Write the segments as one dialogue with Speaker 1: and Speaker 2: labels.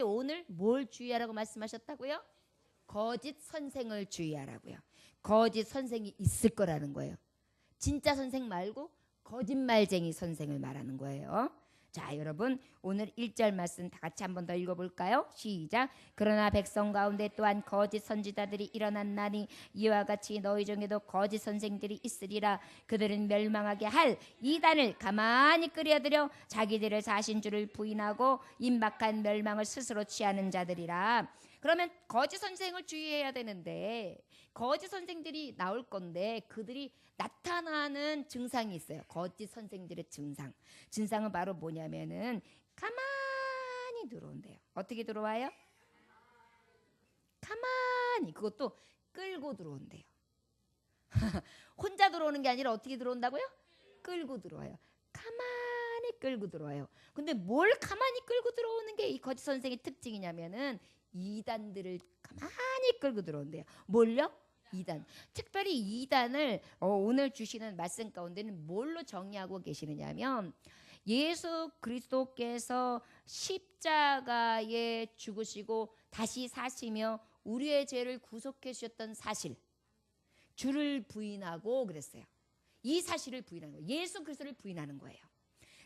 Speaker 1: 오늘 뭘 주의하라고 말씀하셨다고요? 거짓 선생을 주의하라고요. 거짓 선생이 있을 거라는 거예요. 진짜 선생 말고 거짓말쟁이 선생을 말하는 거예요. 자, 여러분 오늘 1절 말씀 다 같이 한 번 더 읽어볼까요? 시작. 그러나 백성 가운데 또한 거짓 선지자들이 일어났나니 이와 같이 너희 중에도 거짓 선생들이 있으리라. 그들은 멸망하게 할 이단을 가만히 끌어들여 자기들의 자신줄을 부인하고 임박한 멸망을 스스로 취하는 자들이라. 그러면 거짓 선생을 주의해야 되는데 거짓 선생들이 나올 건데 그들이 나타나는 증상이 있어요. 거짓 선생들의 증상은 바로 뭐냐면은 가만히 들어온대요. 어떻게 들어와요? 가만히, 그것도 끌고 들어온대요. 혼자 들어오는 게 아니라 어떻게 들어온다고요? 끌고 들어와요. 가만히 끌고 들어와요. 근데 뭘 가만히 끌고 들어오는 게 이 거짓 선생의 특징이냐면은 이단들을 가만히 끌고 들어온대요. 뭘요? 이단. 특별히 이단을 오늘 주시는 말씀 가운데는 뭘로 정의하고 계시느냐면 예수 그리스도께서 십자가에 죽으시고 다시 사시며 우리의 죄를 구속해 주셨던 사실, 주를 부인하고 그랬어요. 이 사실을 부인하는 거예요. 예수 그리스도를 부인하는 거예요.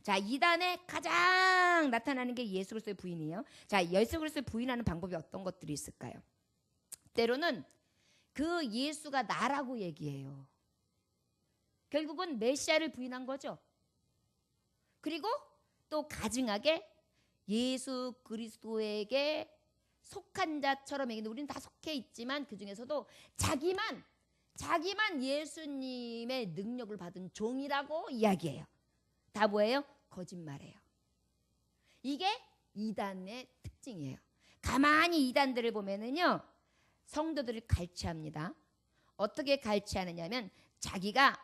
Speaker 1: 자, 이단에 가장 나타나는 게 예수 그리스도의 부인이에요. 자, 예수 그리스도를 부인하는 방법이 어떤 것들이 있을까요? 때로는 그 예수가 나라고 얘기해요. 결국은 메시아를 부인한 거죠. 그리고 또 가증하게 예수 그리스도에게 속한 자처럼 얘기하는데 우리는 다 속해 있지만 그 중에서도 자기만 예수님의 능력을 받은 종이라고 이야기해요. 다 뭐예요? 거짓말이에요. 이게 이단의 특징이에요. 가만히 이단들을 보면은요, 성도들을 갈취합니다. 어떻게 갈취하느냐면 자기가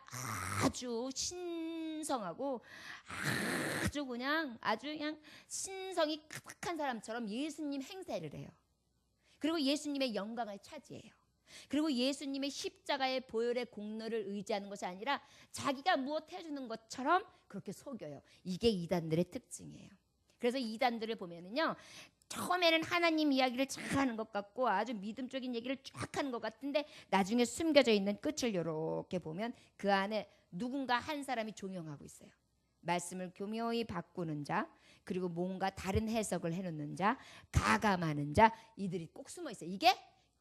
Speaker 1: 아주 신성하고 아주 그냥 신성이 가득한 사람처럼 예수님 행세를 해요. 그리고 예수님의 영광을 차지해요. 그리고 예수님의 십자가의 보혈의 공로를 의지하는 것이 아니라 자기가 무엇 해주는 것처럼 그렇게 속여요. 이게 이단들의 특징이에요. 그래서 이단들을 보면은요, 처음에는 하나님 이야기를 잘 하는 것 같고 아주 믿음적인 얘기를 쫙 하는 것 같은데 나중에 숨겨져 있는 끝을 이렇게 보면 그 안에 누군가 한 사람이 종용하고 있어요. 말씀을 교묘히 바꾸는 자, 그리고 뭔가 다른 해석을 해놓는 자, 가감하는 자, 이들이 꼭 숨어 있어요. 이게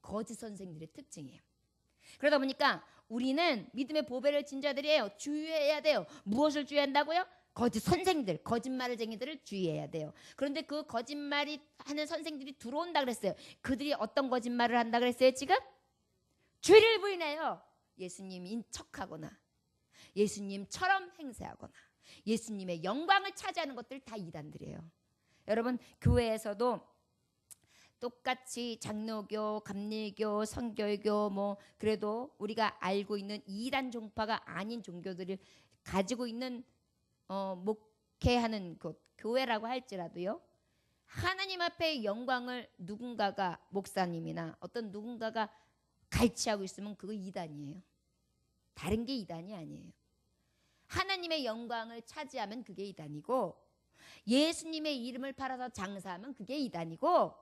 Speaker 1: 거짓 선생들의 특징이에요. 그러다 보니까 우리는 믿음의 보배를 진 자들이에요. 주의해야 돼요. 무엇을 주의한다고요? 거짓 선생들, 거짓말쟁이들을 주의해야 돼요. 그런데 그 거짓말이 하는 선생들이 들어온다 그랬어요. 그들이 어떤 거짓말을 한다 그랬어요 지금? 주를 부인해요. 예수님인 척하거나 예수님처럼 행세하거나 예수님의 영광을 차지하는 것들 다 이단들이에요. 여러분 교회에서도 똑같이 장로교, 감리교, 성결교 그래도 우리가 알고 있는 이단 종파가 아닌 종교들을 가지고 있는 목회하는 곳, 교회라고 할지라도요, 하나님 앞에 영광을 누군가가 목사님이나 어떤 누군가가 갈취하고 있으면 그거 이단이에요. 다른 게 이단이 아니에요. 하나님의 영광을 차지하면 그게 이단이고 예수님의 이름을 팔아서 장사하면 그게 이단이고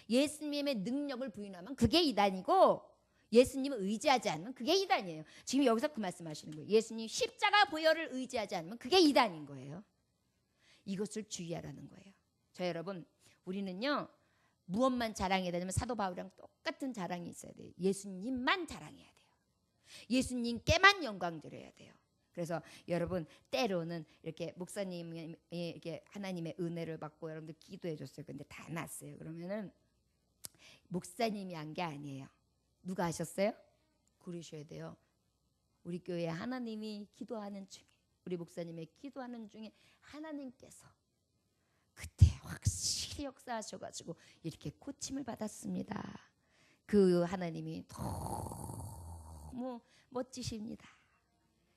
Speaker 1: 예수님의 능력을 부인하면 그게 이단이고 예수님을 의지하지 않으면 그게 이단이에요. 지금 여기서 그 말씀하시는 거예요. 예수님 십자가 보혈을 의지하지 않으면 그게 이단인 거예요. 이것을 주의하라는 거예요. 자, 여러분 우리는요 무엇만 자랑해야 되냐면 사도 바울이랑 똑같은 자랑이 있어야 돼요. 예수님만 자랑해야 돼요. 예수님께만 영광 드려야 돼요. 그래서 여러분 때로는 이렇게 목사님이 이렇게 하나님의 은혜를 받고 여러분들 기도해 줬어요. 근데 다 났어요. 그러면은 목사님이 한 게 아니에요. 누가 하셨어요? 그러셔야 돼요. 우리 교회 하나님이 기도하는 중에 우리 목사님의 기도하는 중에 하나님께서 그때 확실히 역사하셔가지고 이렇게 고침을 받았습니다. 그 하나님이 너무 멋지십니다.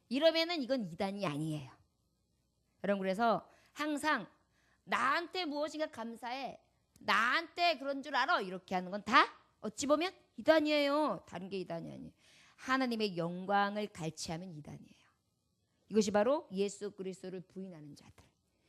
Speaker 1: 이러면은 이건 이단이 아니에요. 여러분 그래서 항상 나한테 무엇인가 감사해, 나한테 그런 줄 알아 이렇게 하는 건 다 어찌 보면 이단이에요. 다른 게 이단이 아니에요. 하나님의 영광을 갈취하면 이단이에요. 이것이 바로 예수 그리스도를 부인하는 자들.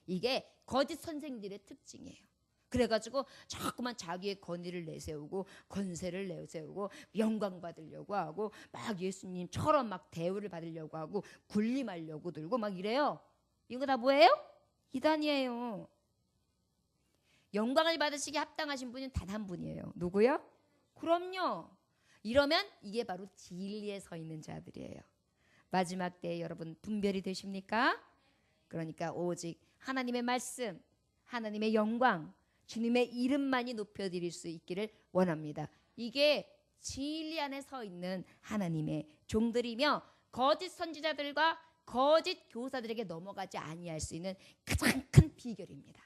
Speaker 1: 이게 거짓 선생들의 특징이에요. 그래가지고 자꾸만 자기의 권위를 내세우고 권세를 내세우고 영광 받으려고 하고 막 예수님처럼 막 대우를 받으려고 하고 군림하려고 들고 막 이래요. 이거 다 뭐예요? 이단이에요. 영광을 받으시기 합당하신 분은 단 한 분이에요. 누구요? 그럼요. 이러면 이게 바로 진리에 서 있는 자들이에요. 마지막 때에 여러분 분별이 되십니까? 그러니까 오직 하나님의 말씀, 하나님의 영광, 주님의 이름만이 높여드릴 수 있기를 원합니다. 이게 진리 안에 서 있는 하나님의 종들이며 거짓 선지자들과 거짓 교사들에게 넘어가지 아니할 수 있는 가장 큰 비결입니다.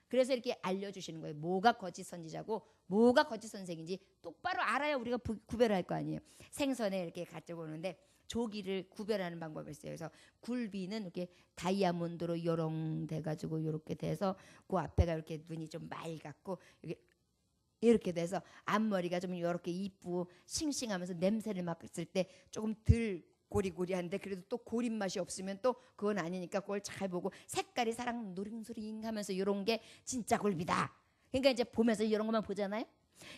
Speaker 1: 그래서 이렇게 알려주시는 거예요. 뭐가 거짓 선지자고 뭐가 거짓 선생인지 똑바로 알아야 우리가 구별할 거 아니에요. 생선에 이렇게 가지고 오는데 조기를 구별하는 방법이 있어요. 그래서 굴비는 이렇게 다이아몬드로 요롱 돼가지고 이렇게 돼서 그 앞에가 이렇게 눈이 좀 맑았고 이렇게 돼서 앞머리가 좀 이렇게 이쁘고 싱싱하면서 냄새를 맡을 때 조금 덜 고리고리한데 그래도 또 고린 맛이 없으면 또 그건 아니니까 그걸 잘 보고 색깔이 사랑 노링소링 하면서 이런 게 진짜 굴비다. 그러니까 이제 보면서 이런 것만 보잖아요.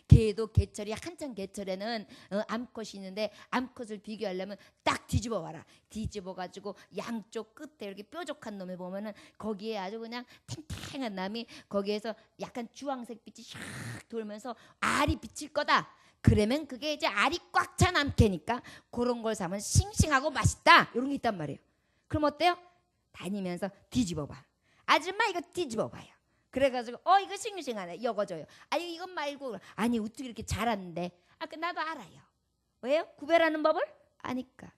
Speaker 1: 개도 개철이 한창 개철에는 암컷이 있는데 암컷을 비교하려면 딱 뒤집어 봐라. 뒤집어 가지고 양쪽 끝에 이렇게 뾰족한 놈에 보면은 거기에 아주 그냥 탱탱한 남이 거기에서 약간 주황색 빛이 샥 돌면서 알이 비칠 거다. 그러면 그게 이제 알이 꽉 찬 암캐니까 그런 걸 사면 싱싱하고 맛있다. 이런 게 있단 말이에요. 그럼 어때요? 다니면서 뒤집어 봐. 아줌마 이거 뒤집어 봐요. 그래가지고 이거 싱싱하네. 이거 줘요. 아니 이건 말고 아니 어떻게 이렇게 잘하는데. 나도 알아요. 왜요? 구별하는 법을 아니까.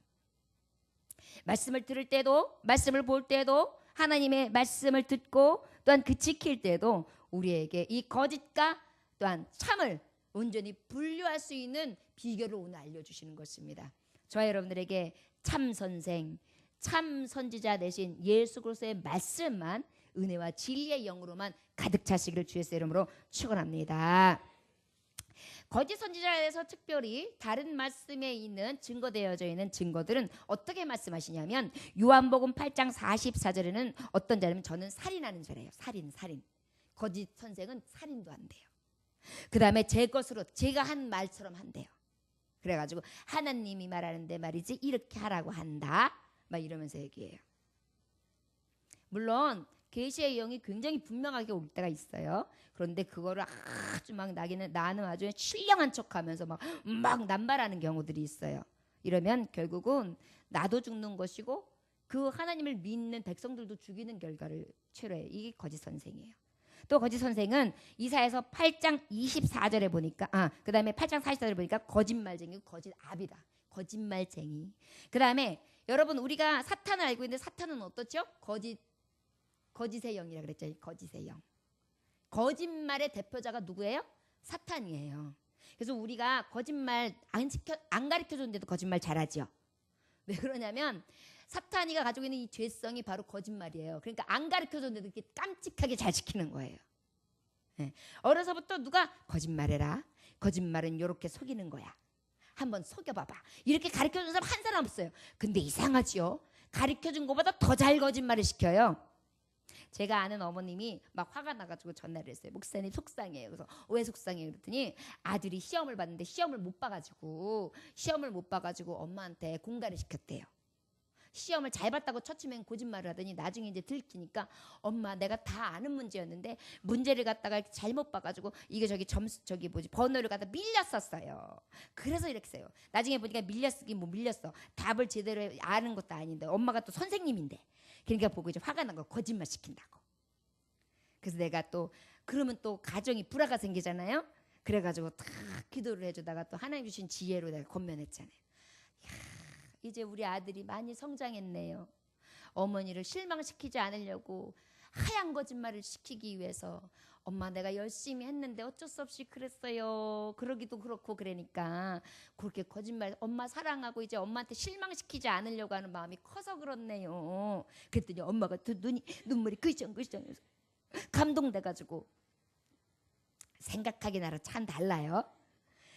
Speaker 1: 말씀을 들을 때도 말씀을 볼 때도 하나님의 말씀을 듣고 또한 그 지킬 때도 우리에게 이 거짓과 또한 참을 온전히 분류할 수 있는 비결을 오늘 알려주시는 것입니다. 저와 여러분들에게 참 선생, 참 선지자 되신 예수 그리스도의 말씀만 은혜와 진리의 영으로만 가득 차시기를 주의 이름으로 축원합니다. 거짓 선지자에 대해서 특별히 다른 말씀에 있는 증거되어져 있는 증거들은 어떻게 말씀하시냐면 요한복음 8장 44절에는 어떤 자냐면 저는 살인하는 자래요. 살인. 거짓 선생은 살인도 한대요. 그 다음에 제 것으로 제가 한 말처럼 한대요. 그래가지고 하나님이 말하는데 말이지 이렇게 하라고 한다 막 이러면서 얘기해요. 물론 계시의 영이 굉장히 분명하게 올 때가 있어요. 그런데 그거를 아주 막 나는 아주 신령한 척하면서 막 남발하는 경우들이 있어요. 이러면 결국은 나도 죽는 것이고 그 하나님을 믿는 백성들도 죽이는 결과를 초래해요. 이게 거짓 선생이에요. 또 거짓 선생은 이사야서 8장 24절에 보니까 그 다음에 8장 44절에 보니까 거짓말쟁이, 거짓 압이다. 거짓말쟁이. 그 다음에 여러분 우리가 사탄을 알고 있는데 사탄은 어떻죠? 거짓의 영이라 그랬죠. 거짓의 영. 거짓말의 대표자가 누구예요? 사탄이에요. 그래서 우리가 거짓말 안 가르쳐줬는데도 거짓말 잘하죠. 왜 그러냐면 사탄이가 가지고 있는 이 죄성이 바로 거짓말이에요. 그러니까 안 가르쳐줬는데도 이렇게 깜찍하게 잘 지키는 거예요. 네. 어려서부터 누가 거짓말해라. 거짓말은 이렇게 속이는 거야. 한번 속여봐봐. 이렇게 가르쳐준 사람 한 사람 없어요. 근데 이상하지요. 가르쳐준 것보다 더 잘 거짓말을 시켜요. 제가 아는 어머님이 막 화가 나가지고 전화를 했어요. 목사님 속상해요. 그래서 왜 속상해요? 그랬더니 아들이 시험을 봤는데 시험을 못 봐가지고 엄마한테 공갈을 시켰대요. 시험을 잘 봤다고 처치면 거짓말을 하더니 나중에 이제 들키니까 엄마 내가 다 아는 문제였는데 문제를 갖다가 잘못 봐가지고 이게 번호를 갖다 밀렸었어요. 그래서 이렇게 써요. 나중에 보니까 밀렸긴 뭐 밀렸어. 답을 제대로 아는 것도 아닌데 엄마가 또 선생님인데 그러니까 보고 이제 화가 난 거 거짓말 시킨다고. 그래서 내가 또 그러면 또 가정이 불화가 생기잖아요. 그래가지고 탁 기도를 해주다가 또 하나님 주신 지혜로 내가 권면했잖아요. 이제 우리 아들이 많이 성장했네요. 어머니를 실망시키지 않으려고 하얀 거짓말을 시키기 위해서 엄마 내가 열심히 했는데 어쩔 수 없이 그랬어요. 그러기도 그렇고 그러니까 그렇게 거짓말 엄마 사랑하고 이제 엄마한테 실망시키지 않으려고 하는 마음이 커서 그렇네요. 그랬더니 엄마가 또 눈물이 그시렁그시렁해서 감동돼가지고 생각하기 나랑 참 달라요.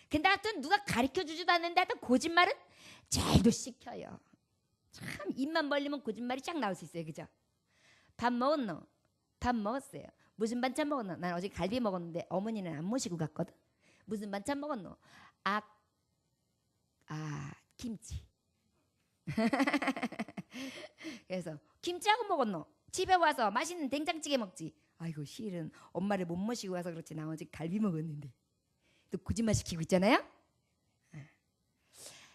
Speaker 1: 근데 하여튼 누가 가르쳐주지도 않는데 하여튼 거짓말은 잘도 시켜요. 참 입만 벌리면 거짓말이 쫙 나올 수 있어요. 그죠? 밥 먹었노? 밥 먹었어요. 무슨 반찬 먹었노? 난 어제 갈비 먹었는데 어머니는 안 모시고 갔거든. 무슨 반찬 먹었노? 김치. 그래서 김치하고 먹었노? 집에 와서 맛있는 된장찌개 먹지. 아이고 실은 엄마를 못 모시고 와서 그렇지 나 어제 갈비 먹었는데. 또 거짓말 시키고 있잖아요.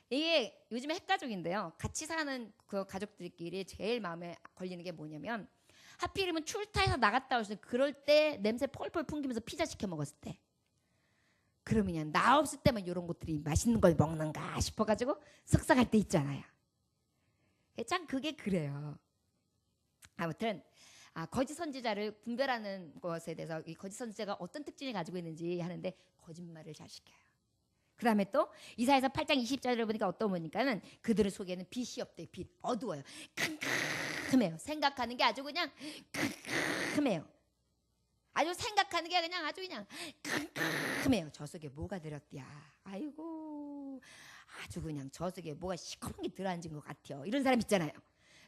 Speaker 1: 이게 요즘에 핵가족인데요. 같이 사는 그 가족들끼리 제일 마음에 걸리는 게 뭐냐면 하필이면 출타해서 나갔다 오실 때 그럴 때 냄새 펄펄 풍기면서 피자 시켜 먹었을 때 그러면 그냥 나 없을 때만 이런 것들이 맛있는 걸 먹는가 싶어가지고 속상할 때 있잖아요. 참 그게 그래요. 아무튼 거짓 선지자를 분별하는 것에 대해서 이 거짓 선지자가 어떤 특징을 가지고 있는지 하는데 거짓말을 잘 시켜요. 그 다음에 또 이사야서 8장 20절을 보니까 어떤 보니까는 그들의 속에는 빛이 없대요. 빛 어두워요. 캄캄해요. 생각하는 게 아주 그냥 캄캄해요. 아주 생각하는 게 그냥 아주 그냥 캄캄해요. 저 속에 뭐가 들었디야. 아이고 아주 그냥 저 속에 뭐가 시커먼 게 들어앉은 것 같아요. 이런 사람 있잖아요.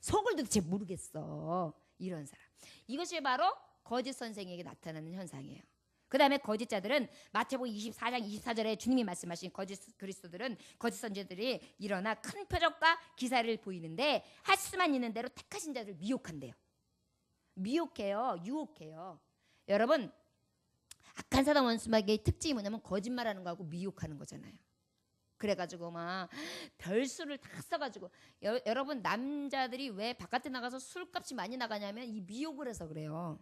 Speaker 1: 속을 도대체 모르겠어. 이런 사람. 이것이 바로 거짓 선생에게 나타나는 현상이에요. 그 다음에 거짓자들은 마태복음 24장 24절에 주님이 말씀하신 거짓 그리스도들은 거짓 선지자들이 일어나 큰 표적과 기사를 보이는데 할 수만 있는 대로 택하신 자들을 미혹한대요. 미혹해요. 유혹해요. 여러분 악한 사단 원수마귀의 특징이 뭐냐면 거짓말하는 거하고 미혹하는 거잖아요. 그래가지고 막 별수를 다 써가지고 여러분 남자들이 왜 바깥에 나가서 술값이 많이 나가냐면 이 미혹을 해서 그래요.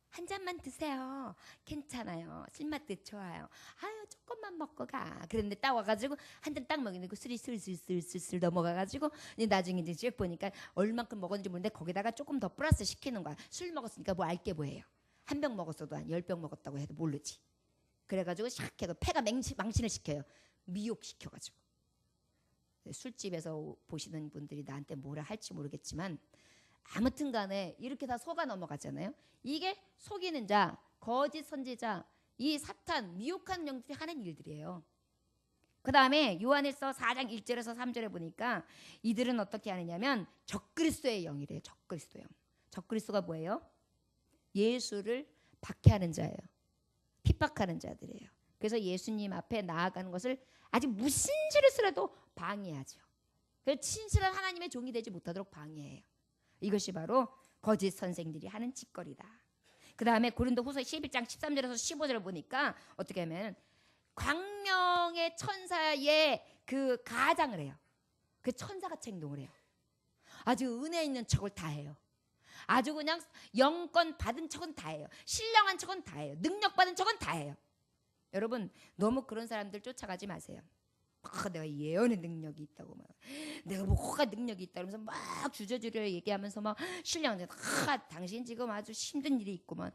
Speaker 1: 한 잔만 드세요. 괜찮아요. 술맛도 좋아요. 아유 조금만 먹고 가. 그런데 딱 와가지고 한 잔 딱 먹이는 거 술이 슬슬 넘어가가지고 나중에 이제 쭉 보니까 얼만큼 먹었는지 모르는데 거기다가 조금 더 플러스 시키는 거야. 술 먹었으니까 뭐 알게 뭐예요. 한 병 먹었어도 한 10병 먹었다고 해도 모르지. 그래가지고 샥 해서 폐가 망신을 시켜요. 미혹시켜가지고. 술집에서 보시는 분들이 나한테 뭐라 할지 모르겠지만 아무튼 간에 이렇게 다 속아 넘어가잖아요. 이게 속이는 자, 거짓 선지자, 이 사탄, 미혹한 영들이 하는 일들이에요. 그 다음에 요한일서 4장 1절에서 3절에 보니까 이들은 어떻게 하느냐면 적그리스도의 영이래요. 적그리스도 영. 적그리스도가 뭐예요? 예수를 박해하는 자예요. 핍박하는 자들이에요. 그래서 예수님 앞에 나아가는 것을 아직 무슨 죄를 쓰라도 방해하죠. 그래서 친실한 하나님의 종이 되지 못하도록 방해해요. 이것이 바로 거짓 선생들이 하는 짓거리다. 그 다음에 고린도후서 11장 13절에서 15절을 보니까 어떻게 하면 광명의 천사의 그 가장을 해요. 그 천사같이 행동을 해요. 아주 은혜 있는 척을 다 해요. 아주 그냥 영권 받은 척은 다 해요. 신령한 척은 다 해요. 능력 받은 척은 다 해요. 여러분 너무 그런 사람들 쫓아가지 마세요. 내가 예언의 능력이 있다고 막 내가 뭐가 능력이 있다 그러면서 막 주저주저 얘기하면서 막 신령한데 당신 지금 아주 힘든 일이 있구만.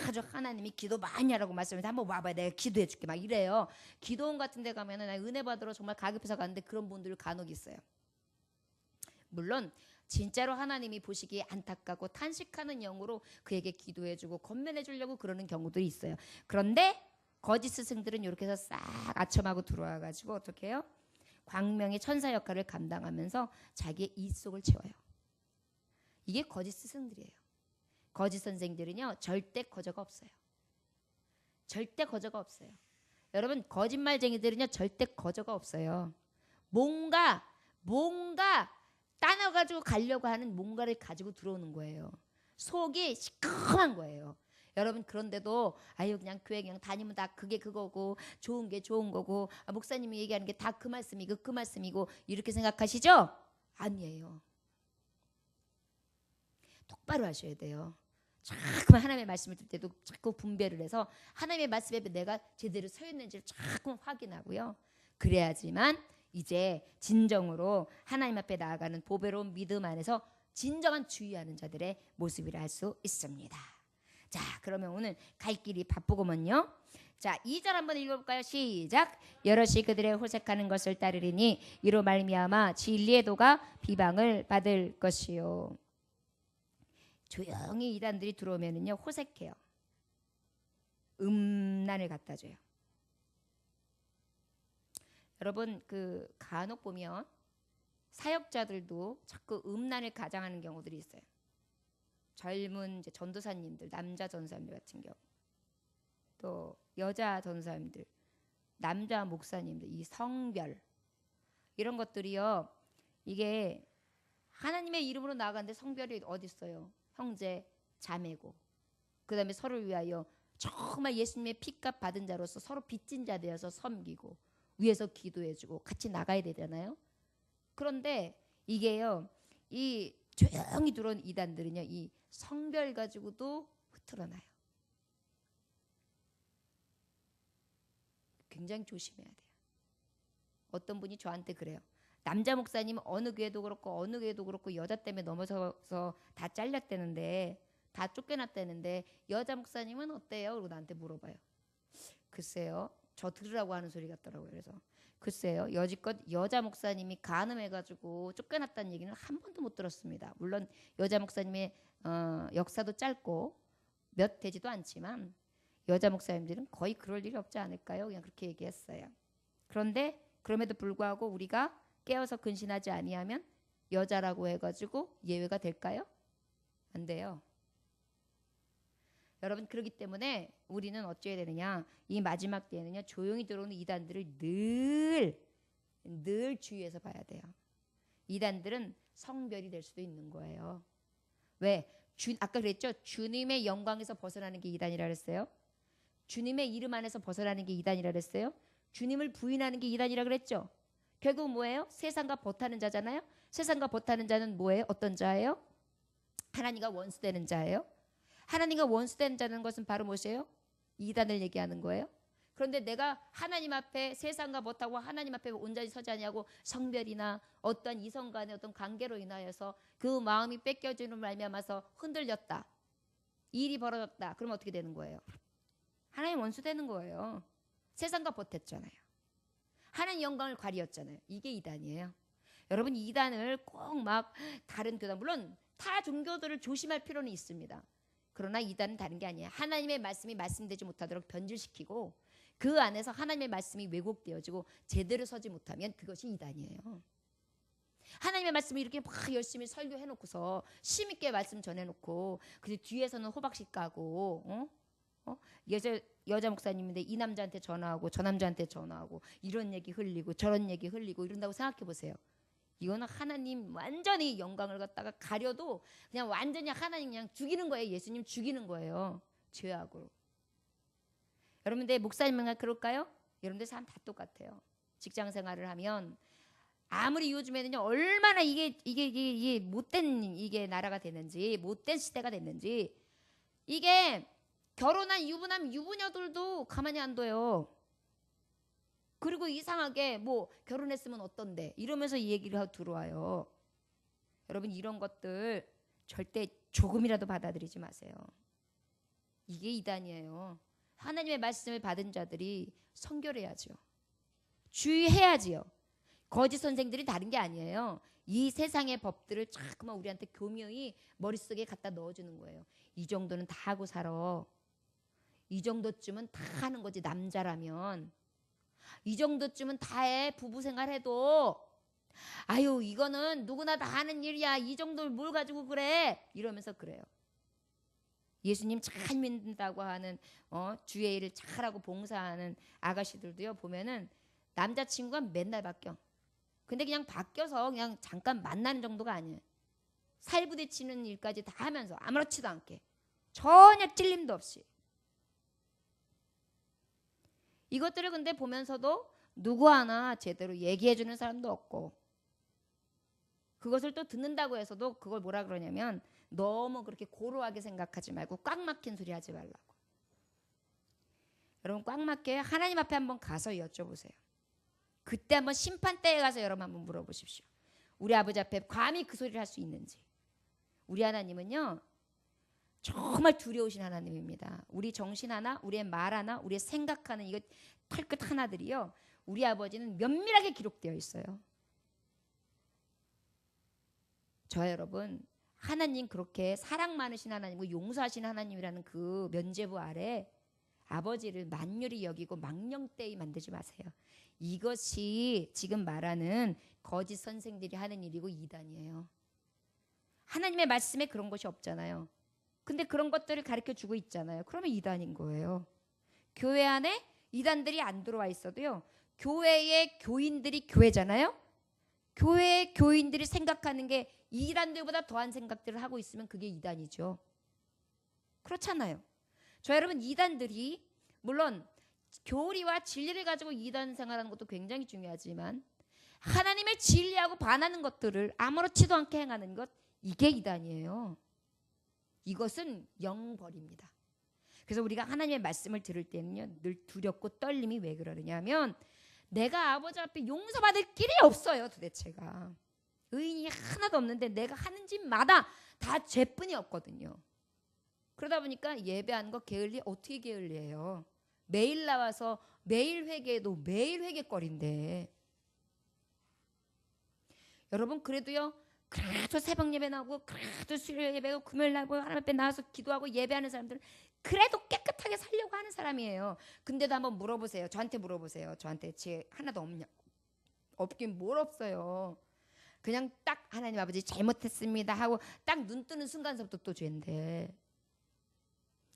Speaker 1: 아주 하나님이 기도 많이 하라고 말씀해서 한번 와봐 내가 기도해 줄게 막 이래요. 기도원 같은 데 가면은 나 은혜 받으러 정말 가급해서 가는데 그런 분들 간혹 있어요. 물론 진짜로 하나님이 보시기에 안타깝고 탄식하는 영으로 그에게 기도해 주고 건면해 주려고 그러는 경우들이 있어요. 그런데 거짓 스승들은 이렇게 해서 싹 아첨하고 들어와가지고 어떻게 해요? 광명의 천사 역할을 감당하면서 자기의 이 속을 채워요. 이게 거짓 스승들이에요. 거짓 선생들은요 절대 거저가 없어요. 절대 거저가 없어요. 여러분 거짓말쟁이들은요 절대 거저가 없어요. 뭔가 따놔가지고 가려고 하는 뭔가를 가지고 들어오는 거예요. 속이 시커먼 거예요. 여러분 그런데도 아유 그냥 교회 그냥 다니면 다 그게 그거고 좋은 게 좋은 거고 목사님이 얘기하는 게 다 그 말씀이고 그 말씀이고 이렇게 생각하시죠? 아니에요. 똑바로 하셔야 돼요. 자꾸만 하나님의 말씀을 들 때도 자꾸 분별을 해서 하나님의 말씀에 내가 제대로 서 있는지를 자꾸 확인하고요. 그래야지만 이제 진정으로 하나님 앞에 나아가는 보배로운 믿음 안에서 진정한 주의하는 자들의 모습이라 할 수 있습니다. 자, 그러면 오늘 갈 길이 바쁘구먼요. 자, 2절 한번 읽어볼까요? 시작. 여럿이 그들의 호색하는 것을 따르리니 이로 말미암아 진리의 도가 비방을 받을 것이요. 조용히 이단들이 들어오면은요 호색해요. 음란을 갖다 줘요. 여러분 그 간혹 보면 사역자들도 자꾸 음란을 가장하는 경우들이 있어요. 젊은 이제 전도사님들, 남자 전도사님들 같은 경우, 또 여자 전도사님들, 남자 목사님들, 이 성별 이런 것들이요. 이게 하나님의 이름으로 나아가는데 성별이 어디 있어요? 형제, 자매고, 그 다음에 서로를 위하여 정말 예수님의 피값 받은 자로서 서로 빚진 자 되어서 섬기고 위에서 기도해주고 같이 나가야 되잖아요. 그런데 이게요, 이 조용히 들어온 이단들은요, 이 성별 가지고도 흐트러나요. 굉장히 조심해야 돼요. 어떤 분이 저한테 그래요. 남자 목사님은 어느 교회도 그렇고 어느 교회도 그렇고 여자 때문에 넘어서서 다 잘렸다는데, 다 쫓겨났다는데 여자 목사님은 어때요? 그러고 나한테 물어봐요. 글쎄요, 저 들으라고 하는 소리 같더라고요. 그래서 글쎄요, 여지껏 여자 목사님이 간음해가지고 쫓겨났다는 얘기는 한 번도 못 들었습니다. 물론 여자 목사님의 역사도 짧고 몇 되지도 않지만 여자 목사님들은 거의 그럴 일이 없지 않을까요? 그냥 그렇게 얘기했어요. 그런데 그럼에도 불구하고 우리가 깨어서 근신하지 아니하면 여자라고 해가지고 예외가 될까요? 안 돼요. 여러분, 그렇기 때문에 우리는 어찌해야 되느냐, 이 마지막 때에는요, 조용히 들어오는 이단들을 늘 주의해서 봐야 돼요. 이단들은 성별이 될 수도 있는 거예요. 왜? 아까 그랬죠? 주님의 영광에서 벗어나는 게 이단이라 그랬어요. 주님의 이름 안에서 벗어나는 게 이단이라 그랬어요. 주님을 부인하는 게 이단이라 그랬죠. 결국 뭐예요? 세상과 벗하는 자잖아요. 세상과 벗하는 자는 뭐예요? 어떤 자예요? 하나님과 원수되는 자예요. 하나님과 원수되는 자는 것은 바로 무엇이에요? 이단을 얘기하는 거예요. 그런데 내가 하나님 앞에 세상과 못하고 하나님 앞에 온전히 서지 아니하고 성별이나 어떤 이성 간의 어떤 관계로 인하여서 그 마음이 뺏겨지는 말미암아서 흔들렸다, 일이 벌어졌다. 그러면 어떻게 되는 거예요? 하나님 원수되는 거예요. 세상과 벗했잖아요. 하나님 영광을 가리었잖아요. 이게 이단이에요. 여러분, 이단을 꼭 막 다른 교단, 물론 타 종교들을 조심할 필요는 있습니다. 그러나 이단은 다른 게 아니에요. 하나님의 말씀이 말씀되지 못하도록 변질시키고 그 안에서 하나님의 말씀이 왜곡되어지고 제대로 서지 못하면 그것이 이단이에요. 하나님의 말씀을 이렇게 막 열심히 설교해놓고서 심있게 말씀 전해놓고 그 뒤에서는 호박씨 까고 여자 목사님인데 이 남자한테 전화하고 저 남자한테 전화하고 이런 얘기 흘리고 저런 얘기 흘리고 이런다고 생각해 보세요. 이거는 하나님 완전히 영광을 갖다가 가려도 그냥 완전히 하나님 그냥 죽이는 거예요. 예수님 죽이는 거예요. 죄악으로. 여러분들 목사님은 그럴까요? 여러분들 삶 다 똑같아요. 직장 생활을 하면 아무리 요즘에는요 얼마나 이게 못된 이게 나라가 됐는지, 못된 시대가 됐는지, 이게 결혼한 유부남 유부녀들도 가만히 안 둬요. 그리고 이상하게 뭐 결혼했으면 어떤데 이러면서 이 얘기를 하고 들어와요. 여러분, 이런 것들 절대 조금이라도 받아들이지 마세요. 이게 이단이에요. 하나님의 말씀을 받은 자들이 성결해야죠. 주의해야지요. 거짓 선생들이 다른 게 아니에요. 이 세상의 법들을 자꾸만 우리한테 교묘히 머릿속에 갖다 넣어주는 거예요. 이 정도는 다 하고 살아. 이 정도쯤은 다 하는 거지. 남자라면 이 정도쯤은 다 해. 부부 생활해도 아유 이거는 누구나 다 하는 일이야. 이 정도를 뭘 가지고 그래. 이러면서 그래요. 예수님 잘 믿는다고 하는 주의 일을 잘하고 봉사하는 아가씨들도요 보면은 남자친구가 맨날 바뀌어. 근데 그냥 바뀌어서 그냥 잠깐 만나는 정도가 아니에요. 살부대치는 일까지 다 하면서 아무렇지도 않게 전혀 찔림도 없이. 이것들을 근데 보면서도 누구 하나 제대로 얘기해주는 사람도 없고, 그것을 또 듣는다고 해서도 그걸 뭐라 그러냐면 너무 그렇게 고루하게 생각하지 말고 꽉 막힌 소리 하지 말라고. 여러분, 꽉 막혀 하나님 앞에 한번 가서 여쭤보세요. 그때 한번 심판대에 가서 여러분 한번 물어보십시오. 우리 아버지 앞에 감히 그 소리를 할 수 있는지. 우리 하나님은요 정말 두려우신 하나님입니다. 우리 정신 하나, 우리의 말 하나, 우리의 생각하는 이거 털끝 하나들이요 우리 아버지는 면밀하게 기록되어 있어요. 저 여러분, 하나님 그렇게 사랑 많으신 하나님이고 용서하신 하나님이라는 그 면죄부 아래 아버지를 만유리 여기고 망령되이 만들지 마세요. 이것이 지금 말하는 거짓 선생들이 하는 일이고 이단이에요. 하나님의 말씀에 그런 것이 없잖아요. 근데 그런 것들을 가르쳐 주고 있잖아요. 그러면 이단인 거예요. 교회 안에 이단들이 안 들어와 있어도요. 교회의 교인들이 교회잖아요. 교회의 교인들이 생각하는 게 이단들보다 더한 생각들을 하고 있으면 그게 이단이죠. 그렇잖아요. 저 여러분, 이단들이 물론 교리와 진리를 가지고 이단 생활하는 것도 굉장히 중요하지만 하나님의 진리하고 반하는 것들을 아무렇지도 않게 행하는 것, 이게 이단이에요. 이것은 영벌입니다. 그래서 우리가 하나님의 말씀을 들을 때는요, 늘 두렵고 떨림이 왜 그러느냐면 내가 아버지 앞에 용서받을 길이 없어요. 도대체가 의인이 하나도 없는데 내가 하는 짓마다 다 죄뿐이 없거든요. 그러다 보니까 예배하는 거 게을리, 어떻게 게을리해요? 매일 나와서 매일 회개해도 매일 회개거리인데. 여러분, 그래도요, 그래도 새벽 예배 나오고 그래도 수요일 예배고 금요일 나오고 하나님 앞에 나와서 기도하고 예배하는 사람들은 그래도 깨끗하게 살려고 하는 사람이에요. 근데도 한번 물어보세요. 저한테 물어보세요. 저한테 죄 하나도 없냐? 없긴 뭘 없어요. 그냥 딱 하나님 아버지 잘못했습니다 하고 딱 눈 뜨는 순간서부터 또 죄인데.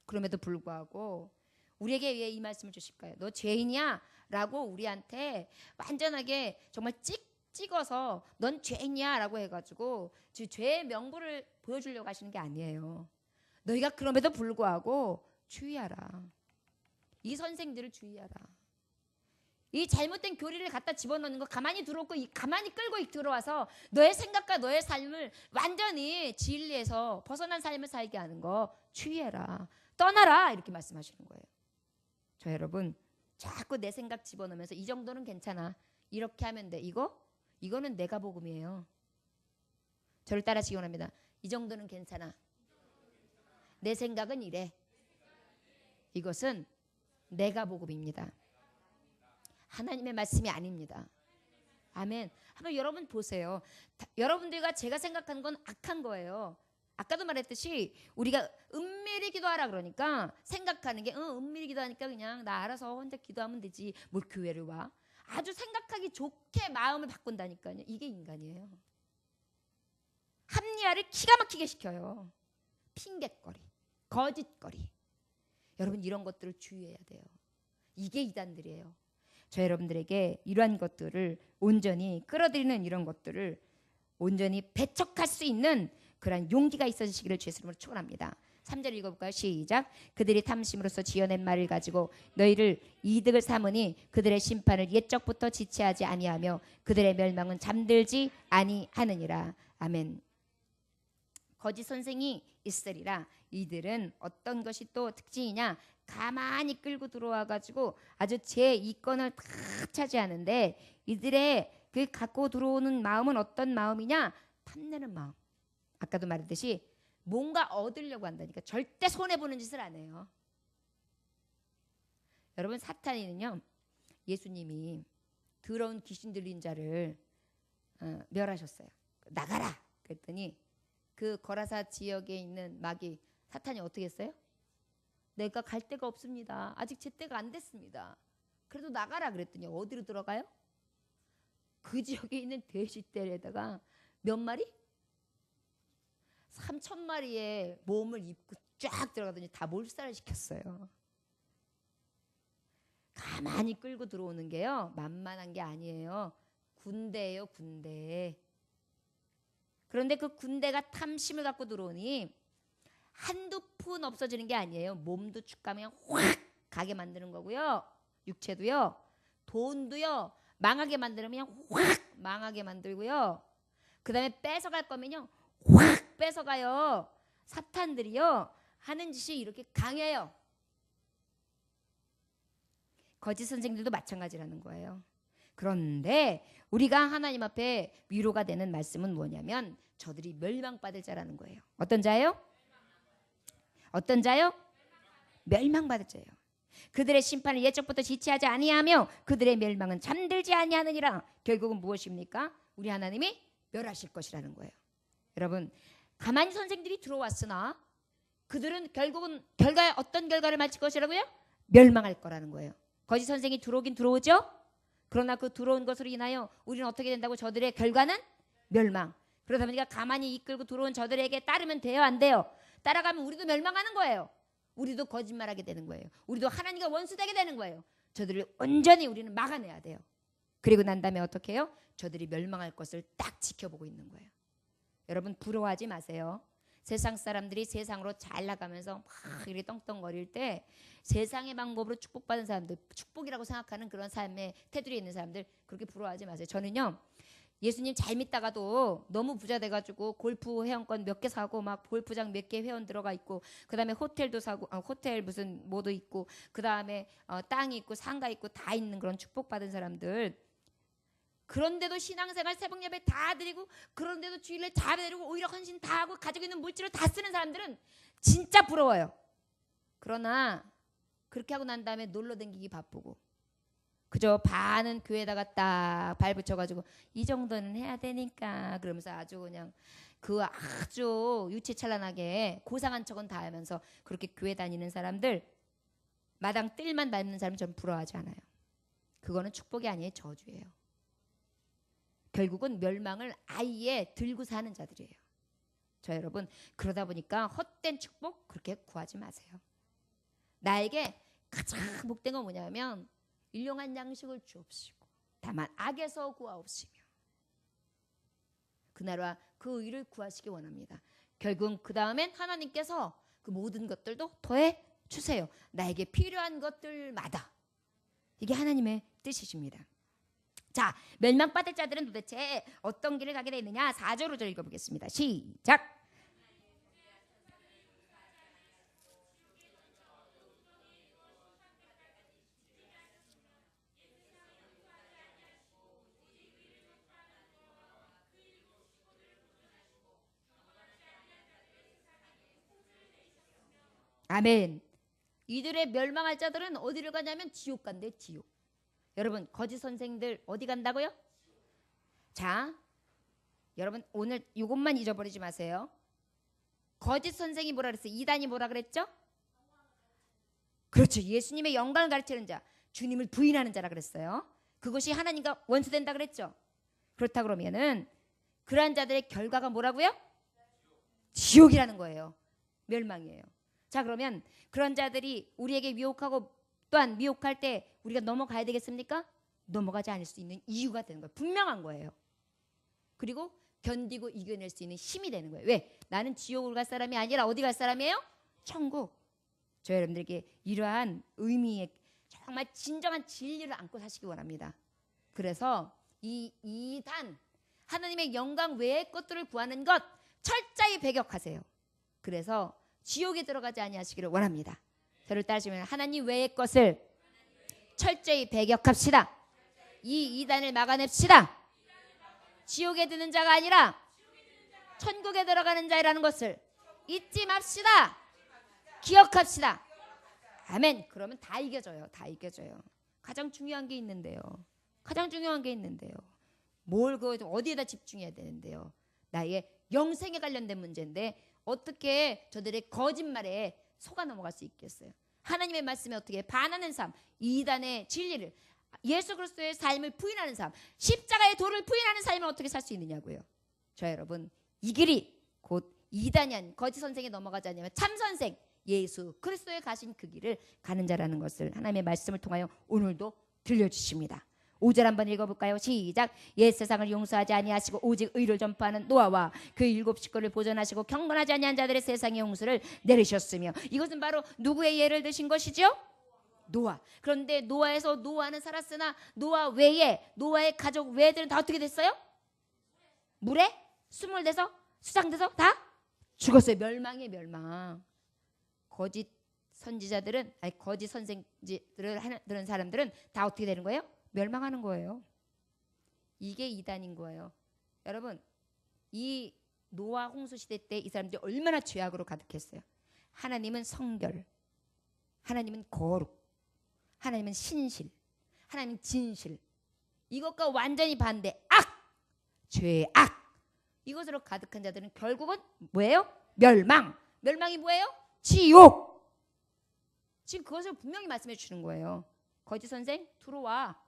Speaker 1: 그럼에도 불구하고 우리에게 왜 이 말씀을 주실까요? 너 죄인이야? 라고 우리한테 완전하게 정말 찍어서 넌 죄인이야 라고 해가지고 죄의 명분을 보여주려고 하시는 게 아니에요. 너희가 그럼에도 불구하고 주의하라. 이 선생들을 주의하라. 이 잘못된 교리를 갖다 집어넣는 거 가만히 들어오고 가만히 끌고 들어와서 너의 생각과 너의 삶을 완전히 진리에서 벗어난 삶을 살게 하는 거 주의해라. 떠나라. 이렇게 말씀하시는 거예요. 저 여러분, 자꾸 내 생각 집어넣으면서 이 정도는 괜찮아, 이렇게 하면 돼. 이거는 내가 복음이에요. 저를 따라하시기 원합니다. 이 정도는 괜찮아, 내 생각은 이래. 이것은 내가 복음입니다. 하나님의 말씀이 아닙니다. 아멘. 한번 여러분 보세요. 여러분들과 제가 생각하는 건 악한 거예요. 아까도 말했듯이 우리가 은밀히 기도하라 그러니까 생각하는 게 은밀히 기도하니까 그냥 나 알아서 혼자 기도하면 되지, 뭘 교회를 와. 아주 생각하기 좋게 마음을 바꾼다니까요. 이게 인간이에요. 합리화를 기가 막히게 시켜요. 핑계거리, 거짓거리. 여러분, 이런 것들을 주의해야 돼요. 이게 이단들이에요. 저 여러분들에게 이러한 것들을 온전히 끌어들이는, 이런 것들을 온전히 배척할 수 있는 그러한 용기가 있어지시기를 주의 이름으로 축원합니다. 3절 읽어볼까요? 시작. 그들이 탐심으로써 지어낸 말을 가지고 너희를 이득을 삼으니 그들의 심판을 옛적부터 지체하지 아니하며 그들의 멸망은 잠들지 아니하느니라. 아멘. 거짓 선생이 있으리라. 이들은 어떤 것이 또 특징이냐? 가만히 끌고 들어와 가지고 아주 제 이권을 다 차지하는데, 이들의 그 갖고 들어오는 마음은 어떤 마음이냐? 탐내는 마음. 아까도 말했듯이 뭔가 얻으려고 한다니까. 절대 손해보는 짓을 안 해요. 여러분, 사탄이는요, 예수님이 더러운 귀신 들린 자를 멸하셨어요. 나가라 그랬더니 그 거라사 지역에 있는 마귀 사탄이 어떻게 했어요? 내가 갈 데가 없습니다. 아직 제 때가 안 됐습니다. 그래도 나가라 그랬더니 어디로 들어가요? 그 지역에 있는 돼지떼에다가 몇 마리? 3,000마리의 몸을 입고 쫙 들어가더니 다 몰살을 시켰어요. 가만히 끌고 들어오는 게요, 만만한 게 아니에요. 군대예요, 군대. 그런데 그 군대가 탐심을 갖고 들어오니 한두 푼 없어지는 게 아니에요. 몸도 축가면 확 가게 만드는 거고요. 육체도요. 돈도요. 망하게 만들면 확 망하게 만들고요. 그 다음에 뺏어갈 거면요, 확 뺏어가요. 사탄들이요, 하는 짓이 이렇게 강해요. 거짓 선생들도 마찬가지라는 거예요. 그런데 우리가 하나님 앞에 위로가 되는 말씀은 뭐냐면 저들이 멸망받을 자라는 거예요. 어떤 자예요? 어떤 자요? 멸망받을 자예요. 그들의 심판을 옛적부터 지체하지 아니하며 그들의 멸망은 잠들지 아니하느니라. 결국은 무엇입니까? 우리 하나님이 멸하실 것이라는 거예요. 여러분, 가만히 선생들이 들어왔으나 그들은 결국은 어떤 결과를 맞을 것이라고요? 멸망할 거라는 거예요. 거짓 선생이 들어오긴 들어오죠. 그러나 그 들어온 것으로 인하여 우리는 어떻게 된다고? 저들의 결과는 멸망. 그러다 보니까 가만히 이끌고 들어온 저들에게 따르면 돼요, 안 돼요? 따라가면 우리도 멸망하는 거예요. 우리도 거짓말하게 되는 거예요. 우리도 하나님과 원수되게 되는 거예요. 저들을 온전히 우리는 막아내야 돼요. 그리고 난 다음에 어떻게 해요? 저들이 멸망할 것을 딱 지켜보고 있는 거예요. 여러분 부러워하지 마세요. 세상 사람들이 세상으로 잘 나가면서 막 이렇게 떵떵거릴 때 세상의 방법으로 축복받은 사람들, 축복이라고 생각하는 그런 삶의 테두리에 있는 사람들 그렇게 부러워하지 마세요. 저는요 예수님 잘 믿다가도 너무 부자 돼가지고 골프 회원권 몇 개 사고 막 골프장 몇 개 회원 들어가 있고 그 다음에 호텔도 사고 호텔 무슨 뭐도 있고 그 다음에 땅이 있고 상가 있고 다 있는 그런 축복받은 사람들, 그런데도 신앙생활 새벽 예배 다 드리고 그런데도 주일날 다 드리고 오히려 헌신 다 하고 가지고 있는 물질을 다 쓰는 사람들은 진짜 부러워요. 그러나 그렇게 하고 난 다음에 놀러 다니기 바쁘고 그저 반은 교회에다가 딱 발붙여가지고 이 정도는 해야 되니까 그러면서 아주 그냥 그 아주 유치찬란하게 고상한 척은 다 하면서 그렇게 교회 다니는 사람들, 마당 뜰만 밟는 사람 저는 부러워하지 않아요. 그거는 축복이 아니에요. 저주예요. 결국은 멸망을 아예 들고 사는 자들이에요. 저 여러분 그러다 보니까 헛된 축복 그렇게 구하지 마세요. 나에게 가장 복된 건 뭐냐면 일용한 양식을 주옵시고 다만 악에서 구하옵시며 그 나라와 그 의를 구하시기 원합니다. 결국은 그 다음엔 하나님께서 그 모든 것들도 더해 주세요. 나에게 필요한 것들마다. 이게 하나님의 뜻이십니다. 자, 멸망받을 자들은 도대체 어떤 길을 가게 되어 있느냐? 4절로 저 읽어보겠습니다. 시작. 아멘. 이들의 멸망할 자들은 어디를 가냐면 지옥 간대. 지옥. 여러분 거짓 선생들 어디 간다고요? 자, 여러분 오늘 이것만 잊어버리지 마세요. 거짓 선생이 뭐라 그랬어요? 이단이 뭐라 그랬죠? 그렇죠. 예수님의 영광을 가르치는 자, 주님을 부인하는 자라 그랬어요. 그것이 하나님과 원수된다 그랬죠. 그렇다 그러면은 그러한 자들의 결과가 뭐라고요? 지옥이라는 거예요. 멸망이에요. 자, 그러면 그런 자들이 우리에게 미혹하고 또한 미혹할 때 우리가 넘어가야 되겠습니까? 넘어가지 않을 수 있는 이유가 되는 거예요. 분명한 거예요. 그리고 견디고 이겨낼 수 있는 힘이 되는 거예요. 왜? 나는 지옥으로 갈 사람이 아니라 어디 갈 사람이에요? 천국. 저 여러분들에게 이러한 의미의 정말 진정한 진리를 안고 사시기 원합니다. 그래서 이 이단 하나님의 영광 외의 것들을 구하는 것 철저히 배격하세요. 그래서 지옥에 들어가지 아니하시기를 원합니다. 저를 따르시면 하나님 외의 것을 철저히 배격합시다. 이 이단을 막아냅시다. 지옥에 드는 자가 아니라 천국에 들어가는 자라는 것을 잊지 맙시다. 기억합시다. 아멘. 그러면 다 이겨져요. 다 이겨져요. 가장 중요한 게 있는데요. 가장 중요한 게 있는데요. 뭘 어디에다 집중해야 되는데요. 나의 영생에 관련된 문제인데 어떻게 저들의 거짓말에 속아 넘어갈 수 있겠어요? 하나님의 말씀에 어떻게 반하는 삶, 이단의 진리를, 예수 그리스도의 삶을 부인하는 삶, 십자가의 도를 부인하는 삶을 어떻게 살 수 있느냐고요. 저 여러분 이 길이 곧 이단이 아닌 거짓 선생에 넘어가지 않으면 참 선생 예수 그리스도에 가신 그 길을 가는 자라는 것을 하나님의 말씀을 통하여 오늘도 들려주십니다. 5절 한번 읽어볼까요? 시작. 옛 세상을 용서하지 아니하시고 오직 의를 전파하는 노아와 그 7 식구를 보존하시고 경건하지 아니한 자들의 세상의 용서를 내리셨으며. 이것은 바로 누구의 예를 드신 것이죠? 노아. 그런데 노아에서 노아는 살았으나 노아 외에 노아의 가족 외들은 다 어떻게 됐어요? 물에 수몰돼서 수장돼서 다 죽었어요. 멸망이에요. 멸망. 거짓 선지자들은 아니 거짓 선생들을 하는 사람들은 다 어떻게 되는 거예요? 멸망하는 거예요. 이게 이단인 거예요. 여러분 이 노아 홍수 시대 때 이 사람들이 얼마나 죄악으로 가득했어요. 하나님은 성결, 하나님은 거룩, 하나님은 신실, 하나님은 진실. 이것과 완전히 반대 악, 죄악. 이것으로 가득한 자들은 결국은 뭐예요? 멸망. 멸망이 뭐예요? 지옥. 지금 그것을 분명히 말씀해 주는 거예요. 거짓 선생 들어와.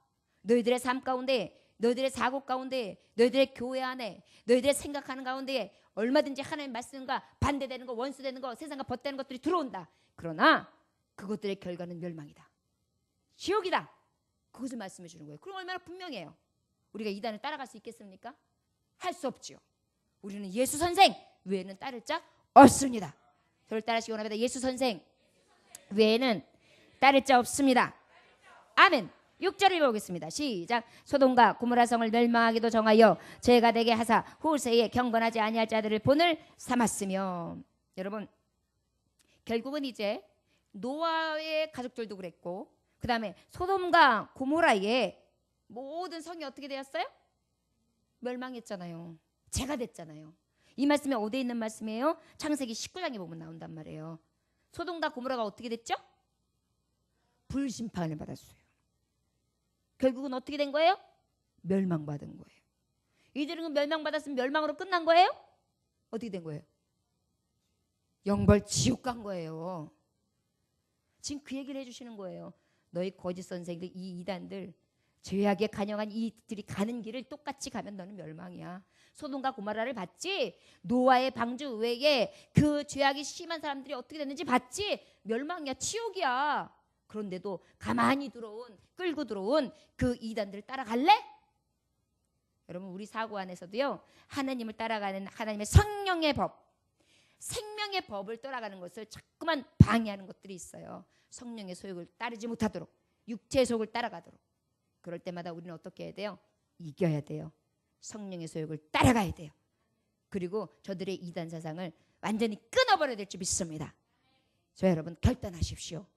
Speaker 1: 너희들의 삶 가운데 너희들의 사고 가운데, 너희들의 교회 안에, 너희들의 생각하는 가운데 얼마든지 하나님 말씀과 반대되는 거, 원수되는 거, 세상과 벗대는 것들이 들어온다. 그러나 그것들의 결과는 멸망이다, 지옥이다. 그것을 말씀해 주는 거예요. 그럼 얼마나 분명해요. 우리가 이단을 따라갈 수 있겠습니까? 할 수 없지요. 우리는 예수 선생 외에는 따를 자 없습니다. 저를 따르시기 원합니다. 예수 선생 외에는 따를 자 없습니다. 아멘. 6절을 읽어보겠습니다. 시작. 소돔과 고모라 성을 멸망하기도 정하여 죄가 되게 하사 후세에 경건하지 아니할 자들을 본을 삼았으며. 여러분, 결국은 이제 노아의 가족들도 그랬고, 그 다음에 소돔과 고모라의 모든 성이 어떻게 되었어요? 멸망했잖아요. 죄가 됐잖아요. 이 말씀이 어디에 있는 말씀이에요? 창세기 19장에 보면 나온단 말이에요. 소돔과 고모라가 어떻게 됐죠? 불심판을 받았어요. 결국은 어떻게 된 거예요? 멸망받은 거예요. 이들은 멸망받았으면 멸망으로 끝난 거예요? 어떻게 된 거예요? 영벌 지옥 간 거예요. 지금 그 얘기를 해주시는 거예요. 너희 거짓 선생들, 이 이단들, 죄악에 간영한 이들이 가는 길을 똑같이 가면 너는 멸망이야. 소돔과 고모라를 봤지? 노아의 방주 외에 그 죄악이 심한 사람들이 어떻게 됐는지 봤지? 멸망이야, 지옥이야. 그런데도 가만히 끌고 들어온 그 이단들을 따라갈래? 여러분, 우리 사고 안에서도요, 하나님을 따라가는 하나님의 성령의 법, 생명의 법을 따라가는 것을 자꾸만 방해하는 것들이 있어요. 성령의 소욕을 따르지 못하도록, 육체의 소욕을 따라가도록. 그럴 때마다 우리는 어떻게 해야 돼요? 이겨야 돼요. 성령의 소욕을 따라가야 돼요. 그리고 저들의 이단 사상을 완전히 끊어버려야 될 줄 믿습니다. 저 여러분, 결단하십시오.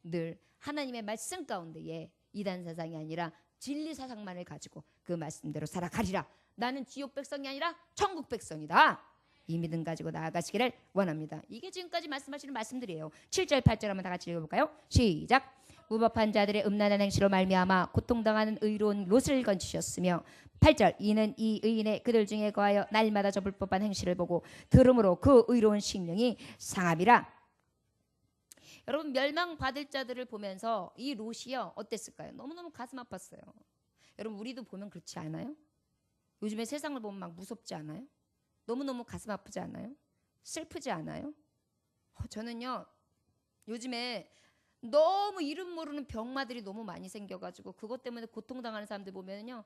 Speaker 1: 늘 하나님의 말씀 가운데에 이단 사상이 아니라 진리 사상만을 가지고 그 말씀대로 살아가리라. 나는 지옥 백성이 아니라 천국 백성이다. 이 믿음 가지고 나아가시기를 원합니다. 이게 지금까지 말씀하시는 말씀들이에요. 7절 8절 한번 다 같이 읽어볼까요? 시작. 무법한 자들의 음란한 행실로 말미암아 고통당하는 의로운 롯을 건지셨으며. 8절. 이는 이 의인의 그들 중에 거하여 날마다 저 불법한 행실을 보고 들음으로 그 의로운 심령이 상함이라. 여러분, 멸망받을 자들을 보면서 이 롯이요 어땠을까요? 너무너무 가슴 아팠어요. 여러분, 우리도 보면 그렇지 않아요? 요즘에 세상을 보면 막 무섭지 않아요? 너무너무 가슴 아프지 않아요? 슬프지 않아요? 저는요, 요즘에 너무 이름 모르는 병마들이 너무 많이 생겨가지고 그것 때문에 고통당하는 사람들 보면요,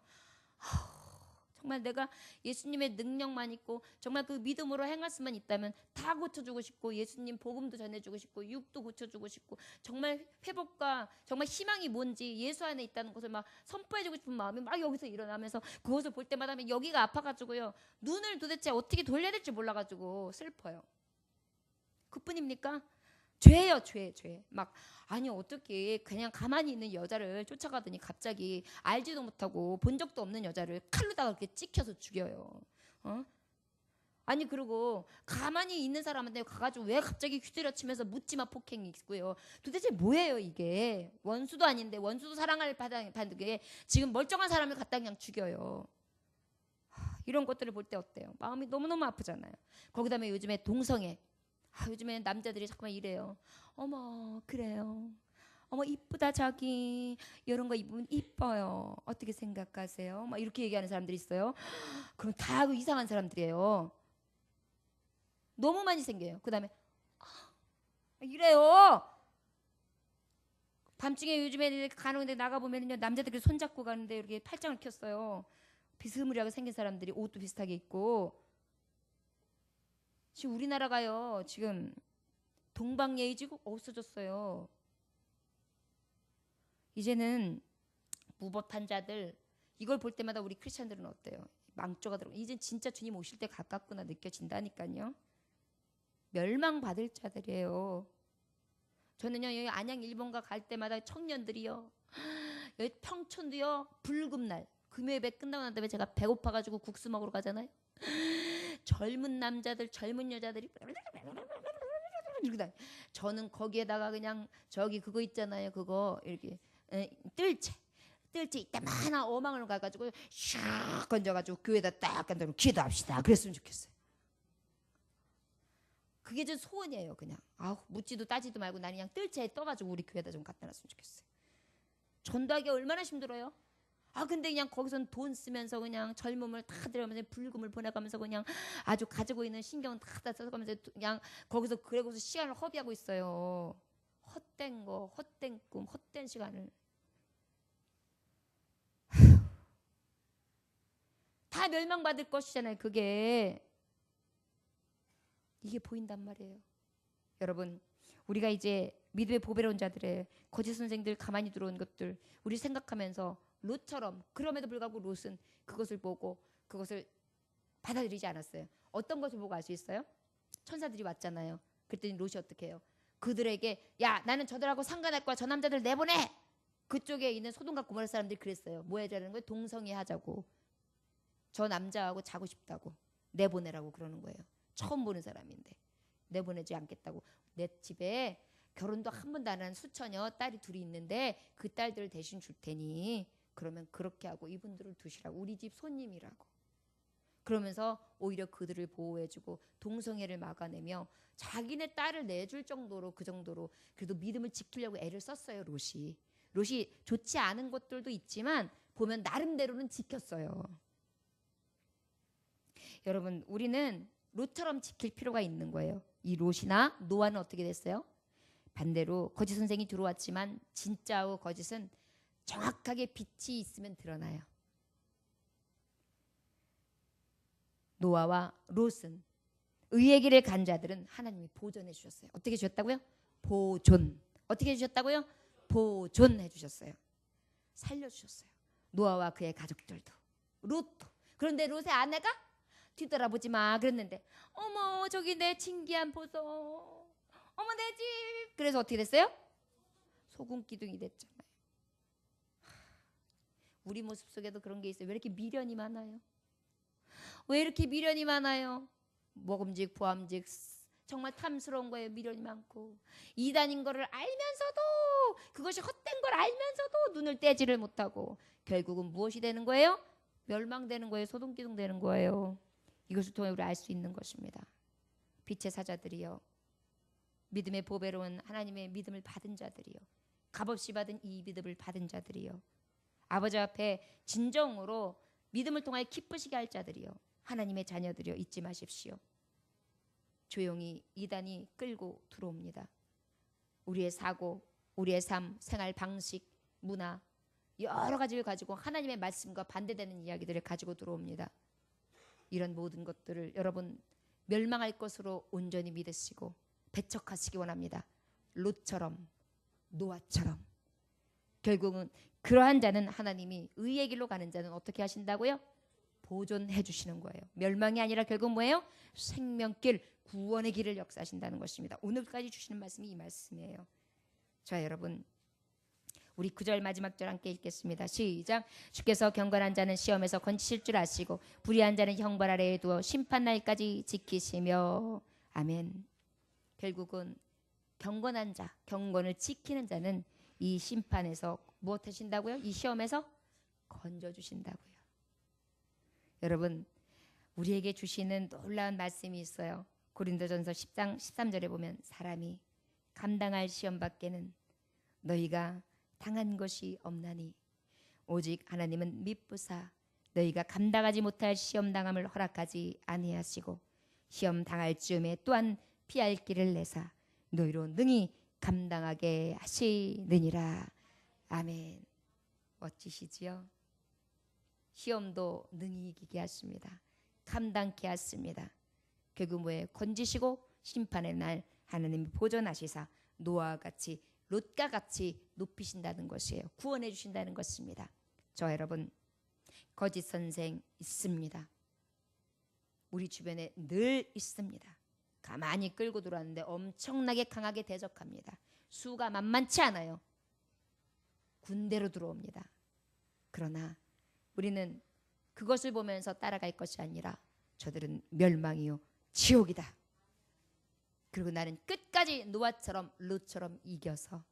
Speaker 1: 정말 내가 예수님의 능력만 있고 정말 그 믿음으로 행할 수만 있다면 다 고쳐주고 싶고, 예수님 복음도 전해주고 싶고, 육도 고쳐주고 싶고, 정말 회복과 정말 희망이 뭔지 예수 안에 있다는 것을 막 선포해주고 싶은 마음이 막 여기서 일어나면서, 그것을 볼 때마다 여기가 아파가지고요, 눈을 도대체 어떻게 돌려야 될지 몰라가지고 슬퍼요. 그뿐입니까? 죄예요, 죄. 막 아니 어떻게 그냥 가만히 있는 여자를 쫓아가더니 갑자기 알지도 못하고 본 적도 없는 여자를 칼로다가 그렇게 찍혀서 죽여요. 아니, 그리고 가만히 있는 사람한테 가가지고 왜 갑자기 휘두려치면서 묻지마 폭행이 있고요. 도대체 뭐예요 이게? 원수도 아닌데, 원수도 사랑을 받는 게 지금 멀쩡한 사람을 갖다 그냥 죽여요. 이런 것들을 볼 때 어때요? 마음이 너무너무 아프잖아요. 거기다음에 요즘에 동성애, 요즘에 남자들이 자꾸만 이래요. 어머, 그래요. 어머, 이쁘다 자기. 이런 거 입으면 이뻐요. 어떻게 생각하세요? 막 이렇게 얘기하는 사람들이 있어요. 그럼 다 이상한 사람들이에요. 너무 많이 생겨요. 그 다음에 이래요. 밤중에 요즘에 가는데 나가보면요, 남자들이 손잡고 가는데 이렇게 팔짱을 켰어요. 비스무리하게 생긴 사람들이 옷도 비슷하게 입고. 지금 우리나라가요, 지금 동방예의지국 없어졌어요. 이제는 무법한 자들, 이걸 볼 때마다 우리 크리스찬들은 어때요? 망조가 들어. 이제 진짜 주님 오실 때 가깝구나 느껴진다니까요. 멸망받을 자들이에요. 저는요, 여기 안양 일본가 갈 때마다 청년들이요, 여기 평촌도요, 불금날 금요일에 끝나고 난 다음에 제가 배고파가지고 국수 먹으러 가잖아요. 젊은 남자들, 젊은 여자들이 저는 거기에다가 그냥 저기 그거 있잖아요, 그거 이렇게 뜰채 이따만한 어망을 가가지고 슉 건져가지고 교회에다 딱 건져서 기도합시다 그랬으면 좋겠어요. 그게 좀 소원이에요. 그냥 묻지도 따지도 말고 나는 그냥 뜰채에 떠가지고 우리 교회에다 좀 갖다 놨으면 좋겠어요. 전도하기 얼마나 힘들어요? 근데 그냥 거기선 돈 쓰면서 그냥 젊음을 다 들여가면서 불금을 보내가면서 그냥 아주 가지고 있는 신경 다 써가면서 그냥 거기서 그러고서 시간을 허비하고 있어요. 헛된 거, 헛된 꿈, 헛된 시간을. 다 멸망받을 것이잖아요. 그게. 이게 보인단 말이에요. 여러분, 우리가 이제 믿음의 보배로운 자들의 거짓 선생들 가만히 들어온 것들 우리 생각하면서 롯처럼, 그럼에도 불구하고 롯은 그것을 보고 그것을 받아들이지 않았어요. 어떤 것을 보고 알 수 있어요? 천사들이 왔잖아요. 그랬더니 롯이 어떻게 해요? 그들에게 야, 나는 저들하고 상관할 거야. 저 남자들 내보내. 그쪽에 있는 소돔과 고모라 사람들이 그랬어요. 뭐 해자는 거예요? 동성애 하자고. 저 남자하고 자고 싶다고. 내보내라고 그러는 거예요. 처음 보는 사람인데 내보내지 않겠다고. 내 집에 결혼도 한 번도 안 한 수처녀 딸이 둘이 있는데 그 딸들 대신 줄 테니 그러면 그렇게 하고 이분들을 두시라고. 우리 집 손님이라고. 그러면서 오히려 그들을 보호해주고 동성애를 막아내며 자기네 딸을 내줄 정도로, 그 정도로 그래도 믿음을 지키려고 애를 썼어요. 롯이 좋지 않은 것들도 있지만 보면 나름대로는 지켰어요. 여러분, 우리는 롯처럼 지킬 필요가 있는 거예요. 이 롯이나 노아는 어떻게 됐어요? 반대로 거짓 선생이 들어왔지만 진짜와 거짓은 정확하게 빛이 있으면 드러나요. 노아와 롯은 의의 길을 간 자들은 하나님이 보존해 주셨어요. 어떻게 주셨다고요? 보존. 어떻게 주셨다고요? 보존해 주셨어요. 살려주셨어요. 노아와 그의 가족들도, 롯도. 그런데 롯의 아내가 뒤돌아보지 마 그랬는데 어머 저기 내 신기한 보석, 어머 내 집. 그래서 어떻게 됐어요? 소금 기둥이 됐잖아요. 우리 모습 속에도 그런 게 있어요. 왜 이렇게 미련이 많아요? 왜 이렇게 미련이 많아요? 먹음직 보암직 정말 탐스러운 거예요. 미련이 많고 이단인 거를 알면서도, 그것이 헛된 걸 알면서도 눈을 떼지를 못하고 결국은 무엇이 되는 거예요? 멸망되는 거예요. 소돔기둥 되는 거예요. 이것을 통해 우리 알 수 있는 것입니다. 빛의 사자들이요, 믿음의 보배로운 하나님의 믿음을 받은 자들이요, 값없이 받은 이 믿음을 받은 자들이요, 아버지 앞에 진정으로 믿음을 통하여 기쁘시게 할 자들이요, 하나님의 자녀들이요, 잊지 마십시오. 조용히 이단이 끌고 들어옵니다. 우리의 사고, 우리의 삶, 생활 방식, 문화 여러 가지를 가지고 하나님의 말씀과 반대되는 이야기들을 가지고 들어옵니다. 이런 모든 것들을 여러분 멸망할 것으로 온전히 믿으시고 배척하시기 원합니다. 롯처럼, 노아처럼. 결국은 그러한 자는 하나님이 의의 길로 가는 자는 어떻게 하신다고요? 보존해 주시는 거예요. 멸망이 아니라 결국 뭐예요? 생명길, 구원의 길을 역사하신다는 것입니다. 오늘까지 주시는 말씀이 이 말씀이에요. 자, 여러분, 우리 9절 마지막 절 함께 읽겠습니다. 시작. 주께서 경건한 자는 시험에서 건지실 줄 아시고 불의한 자는 형벌 아래에 두어 심판날까지 지키시며. 아멘. 결국은 경건한 자, 경건을 지키는 자는 이 심판에서 무엇 하신다고요? 이 시험에서 건져주신다고요. 여러분, 우리에게 주시는 놀라운 말씀이 있어요. 고린도전서 10장 13절에 보면 사람이 감당할 시험 밖에는 너희가 당한 것이 없나니 오직 하나님은 미쁘사 너희가 감당하지 못할 시험 당함을 허락하지 아니하시고 시험 당할 즈음에 또한 피할 길을 내사 너희로 능히 감당하게 하시느니라. 아멘. 멋지시지요? 시험도 능히 이기게 하십니다. 감당케 하십니다. 결국 뭐예요? 건지시고 심판의 날 하나님이 보존하시사 노아와 같이 롯과 같이 높이신다는 것이에요. 구원해 주신다는 것입니다. 저 여러분, 거짓 선생 있습니다. 우리 주변에 늘 있습니다. 가만히 끌고 들어왔는데 엄청나게 강하게 대적합니다. 수가 만만치 않아요. 군대로 들어옵니다. 그러나 우리는 그것을 보면서 따라갈 것이 아니라 저들은 멸망이요 지옥이다. 그리고 나는 끝까지 노아처럼 롯처럼 이겨서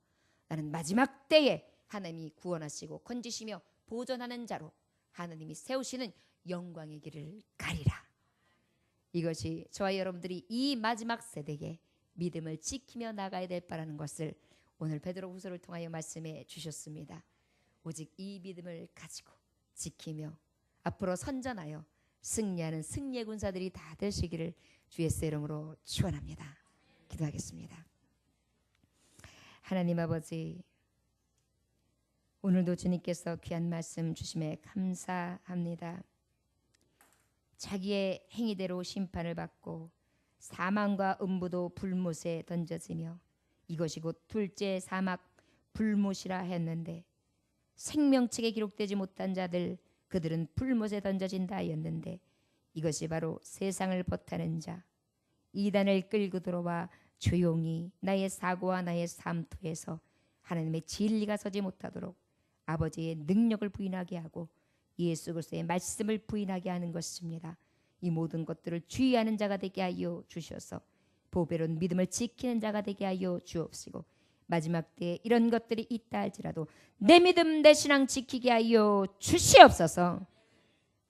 Speaker 1: 나는 마지막 때에 하나님이 구원하시고 건지시며 보존하는 자로 하나님이 세우시는 영광의 길을 가리라. 이것이 저와 여러분들이 이 마지막 세대에 믿음을 지키며 나가야 될 바라는 것을 오늘 베드로후서를 통하여 말씀해 주셨습니다. 오직 이 믿음을 가지고 지키며 앞으로 선전하여 승리하는 승리의 군사들이 다 되시기를 주 예수의 이름으로 축원합니다. 기도하겠습니다. 하나님 아버지, 오늘도 주님께서 귀한 말씀 주심에 감사합니다. 자기의 행위대로 심판을 받고 사망과 음부도 불못에 던져지며 이것이 곧 둘째 사막 불못이라 했는데 생명책에 기록되지 못한 자들 그들은 불못에 던져진다 하였는데 이것이 바로 세상을 벗하는 자 이단을 끌고 들어와 조용히 나의 사고와 나의 삶터에서 하나님의 진리가 서지 못하도록 아버지의 능력을 부인하게 하고 예수 그리스도의 말씀을 부인하게 하는 것입니다. 이 모든 것들을 주의하는 자가 되게 하여 주셔서 보배로운 믿음을 지키는 자가 되게 하여 주옵시고 마지막 때에 이런 것들이 있다 할지라도 내 믿음 내 신앙 지키게 하여 주시옵소서.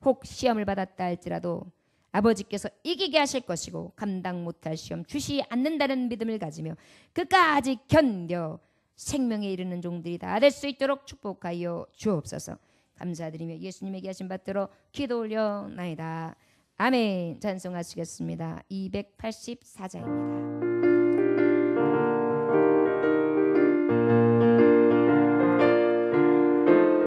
Speaker 1: 혹 시험을 받았다 할지라도 아버지께서 이기게 하실 것이고 감당 못할 시험 주시 않는다는 믿음을 가지며 끝까지 견뎌 생명에 이르는 종들이 다 될 수 있도록 축복하여 주옵소서. 감사드리며 예수님에게 하신 받들어 기도 올려나이다. 아멘. 찬송하시겠습니다. 284자입니다.